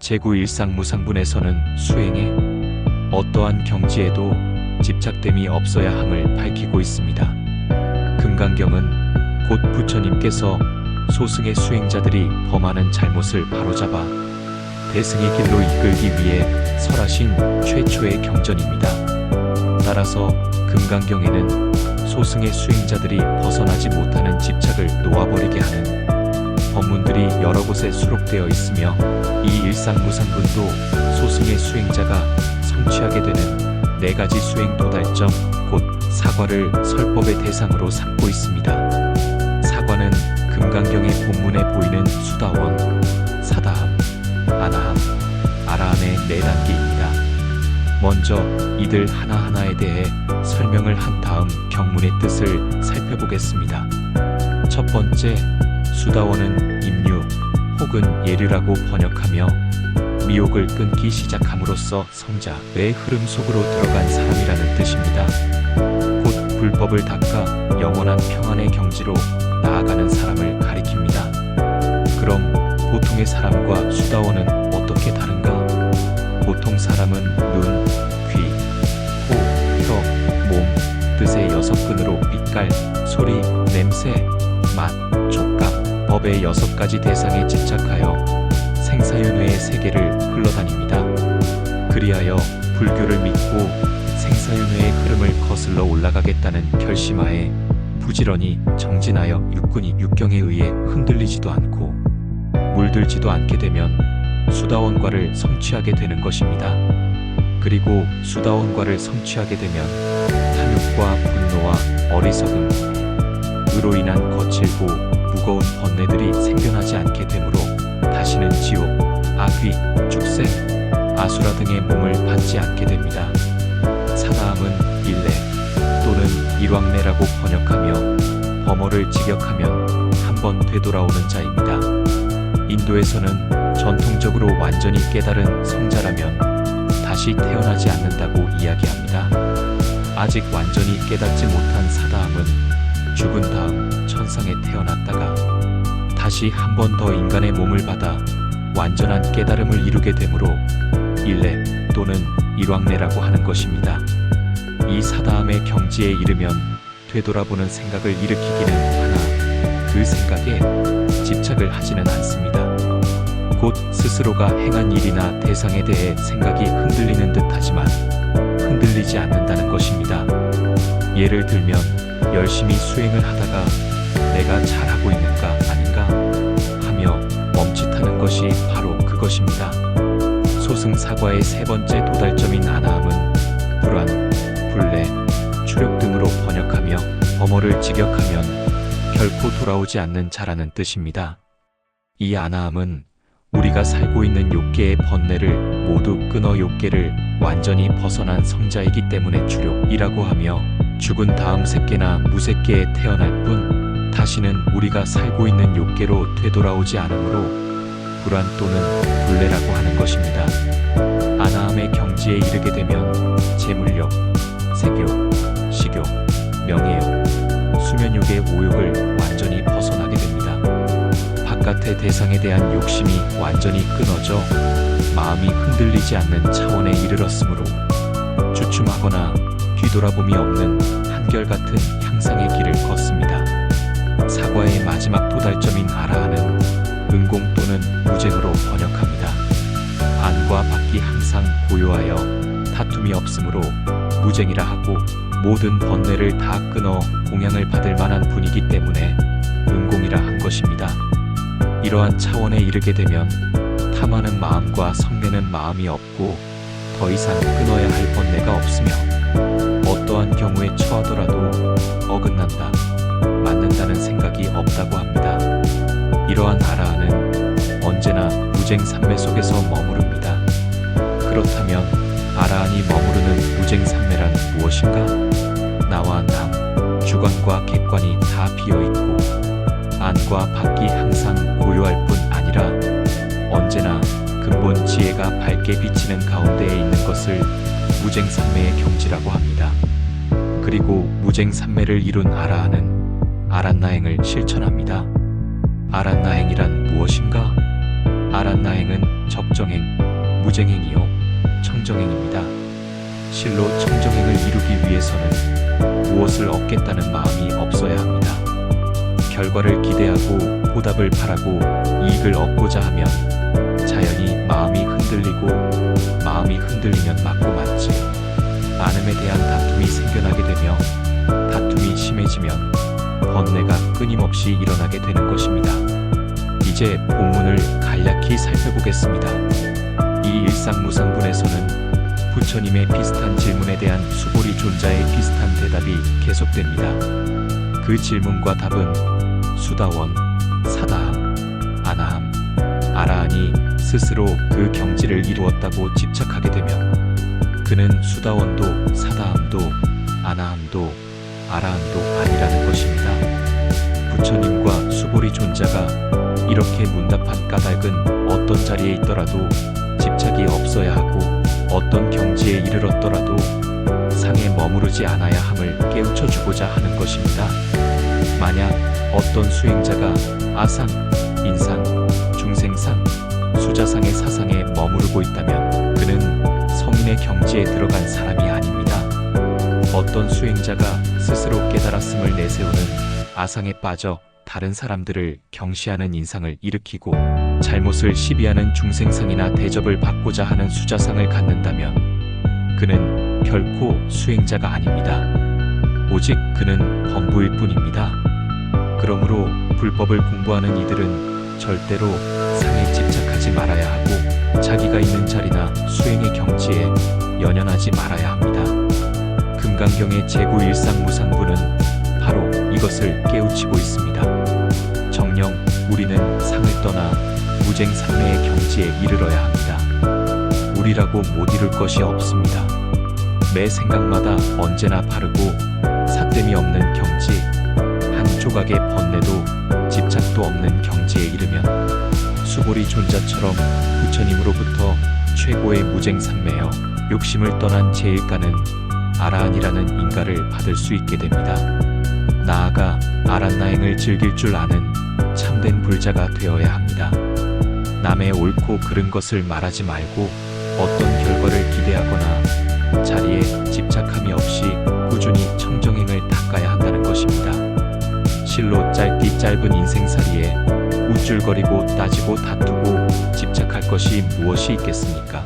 제9일상무상분에서는 수행에 어떠한 경지에도 집착됨이 없어야 함을 밝히고 있습니다. 금강경은 곧 부처님께서 소승의 수행자들이 범하는 잘못을 바로잡아 대승의 길로 이끌기 위해 설하신 최초의 경전입니다. 따라서 금강경에는 소승의 수행자들이 벗어나지 못하는 집착을 놓아버리게 하는 법문들이 여러 곳에 수록되어 있으며, 이 일상무상분도 소승의 수행자가 성취하게 되는 4가지 수행 도달점 곧 사과를 설법의 대상으로 삼고 있습니다. 사과는 금강경의 본문에 보이는 수다원, 사다함, 아나함, 아라함의 4단계입니다. 먼저 이들 하나하나에 대해 설명을 한 다음 경문의 뜻을 살펴보겠습니다. 첫 번째, 수다원은 임류 혹은 예류라고 번역하며 미혹을 끊기 시작함으로써 성자의 흐름 속으로 들어간 사람이라는 뜻입니다. 곧 불법을 닦아 영원한 평안의 경지로 나아가는 사람을 가리킵니다. 그럼 보통의 사람과 수다원은 어떻게 다른가? 보통 사람은 눈, 귀, 코, 혀, 몸, 뜻의 6근으로 빛깔, 소리, 냄새, 맛, 촉감, 법의 6가지 대상에 집착하여 생사윤회의 세계를 흘러다닙니다. 그리하여 불교를 믿고 생사윤회의 흐름을 거슬러 올라가겠다는 결심하에 부지런히 정진하여 육군이 육경에 의해 흔들리지도 않고 물들지도 않게 되면 수다원과를 성취하게 되는 것입니다. 그리고 수다원과를 성취하게 되면 탐욕과 분노와 어리석음, 으로 인한 거칠고 무거운 번뇌들이 생겨나지 않게 되므로 다시는 지옥, 악귀, 축생, 아수라 등의 몸을 받지 않게 됩니다. 사다함은 일례 또는 일왕래라고 번역하며 범어를 직역하면 한번 되돌아오는 자입니다. 인도에서는 전통적으로 완전히 깨달은 성자라면 다시 태어나지 않는다고 이야기합니다. 아직 완전히 깨닫지 못한 사다함은 죽은 다음 천상에 태어났다가 다시 한 번 더 인간의 몸을 받아 완전한 깨달음을 이루게 되므로 일례 또는 일왕래라고 하는 것입니다. 이 사다함의 경지에 이르면 되돌아보는 생각을 일으키기는 하나 그 생각에 집착을 하지는 않습니다. 곧 스스로가 행한 일이나 대상에 대해 생각이 흔들리는 듯하지만 흔들리지 않는다는 것입니다. 예를 들면 열심히 수행을 하다가 내가 잘하고 있는가 아닌가 하며 멈칫하는 것이 바로 그것입니다. 소승사과의 3번째 도달점인 아나함은 불안, 불례, 추력 등으로 번역하며 범어를 직역하면 결코 돌아오지 않는 자라는 뜻입니다. 이 아나함은 우리가 살고 있는 욕계의 번뇌를 모두 끊어 욕계를 완전히 벗어난 성자이기 때문에 추력이라고 하며 죽은 다음 새끼나 무새끼에 태어날 뿐 다시는 우리가 살고 있는 욕계로 되돌아오지 않으므로 불안 또는 불례라고 하는 것입니다. 아나함의 경지에 이르게 되면 재물욕, 색욕, 식욕, 명예욕, 수면욕의 5욕을 완전히 벗어나게 됩니다. 바깥의 대상에 대한 욕심이 완전히 끊어져 마음이 흔들리지 않는 차원에 이르렀으므로 주춤하거나 뒤돌아봄이 없는 한결같은 향상의 길을 걷습니다. 사과의 마지막 도달점인 아라한은 은공 또는 무쟁으로 번역합니다. 안과 밖이 항상 고요하여 다툼이 없으므로 무쟁이라 하고 모든 번뇌를 다 끊어 공양을 받을 만한 분이기 때문에 은공이라 한 것입니다. 이러한 차원에 이르게 되면 탐하는 마음과 성내는 마음이 없고 더 이상 끊어야 할 번뇌가 없으며 어떠한 경우에 처하더라도 어긋난다, 맞는다는 생각이 없다고 합니다. 이러한 아라한은 언제나 무쟁삼매 속에서 머무릅니다. 그렇다면 아라한이 머무르는 무쟁삼매란 무엇인가? 나와 남, 주관과 객관이 다 비어있고 안과 밖이 항상 고요할 뿐 아니라 언제나 근본 지혜가 밝게 비치는 가운데에 있는 것을 무쟁삼매의 경지라고 합니다. 그리고 무쟁삼매를 이룬 아라한은 아란나행을 실천합니다. 아란나행이란 무엇인가? 아란나행은 적정행, 무쟁행이요 청정행입니다. 실로 청정행을 이루기 위해서는 무엇을 얻겠다는 마음이 없어야 합니다. 결과를 기대하고 보답을 바라고 이익을 얻고자 하면 자연히 마음이 흔들리고, 마음이 흔들리면 맞고 맞지 않음에 대한 다툼이 생겨나게 되며, 다툼이 심해지면 번뇌가 끊임없이 일어나게 되는 것입니다. 이제 본문을 간략히 살펴보겠습니다. 이 일상무상분에서는 부처님의 비슷한 질문에 대한 수보리 존자의 비슷한 대답이 계속됩니다. 그 질문과 답은 수다원, 사다함, 아나함, 아라한이 스스로 그 경지를 이루었다고 집착하게 되면 그는 수다원도 사다함도 아나함도 아라한도 아니라는 것입니다. 부처님과 수보리 존자가 이렇게 문답한 까닭은 어떤 자리에 있더라도 집착이 없어야 하고, 어떤 경지에 이르렀더라도 상에 머무르지 않아야 함을 깨우쳐 주고자 하는 것입니다. 만약 어떤 수행자가 아상, 인상, 중생상, 수자상의 사상에 머무르고 있다면 그는 성인의 경지에 들어간 사람이 아닙니다. 어떤 수행자가 스스로 깨달았음을 내세우는 아상에 빠져 다른 사람들을 경시하는 인상을 일으키고 잘못을 시비하는 중생상이나 대접을 받고자 하는 수자상을 갖는다면 그는 결코 수행자가 아닙니다. 오직 그는 범부일 뿐입니다. 그러므로 불법을 공부하는 이들은 절대로 상에 집착하지 말아야 하고, 자기가 있는 자리나 수행의 경지에 연연하지 말아야 합니다. 금강경의 제구일상무상부는 바로 이것을 깨우치고 있습니다. 정녕 우리는 상을 떠나 무쟁상매의 경지에 이르러야 합니다. 우리라고 못 이룰 것이 없습니다. 매 생각마다 언제나 바르고 삿됨이 없는 경지, 한 조각의 번뇌도 집착도 없는 경지에 이르면 수보리 존자처럼 부처님으로부터 최고의 무쟁삼매여 욕심을 떠난 제1가는 아라한이라는 인가를 받을 수 있게 됩니다. 나아가 아란나행을 즐길 줄 아는 참된 불자가 되어야 합니다. 남의 옳고 그른 것을 말하지 말고 어떤 결과를 기대하거나 자리에 집착함이 없이 꾸준히 청정행을 닦아야 한다는 것입니다. 실로 짧디 짧은 인생살이에 우쭐거리고 따지고 다투고 집착할 것이 무엇이 있겠습니까?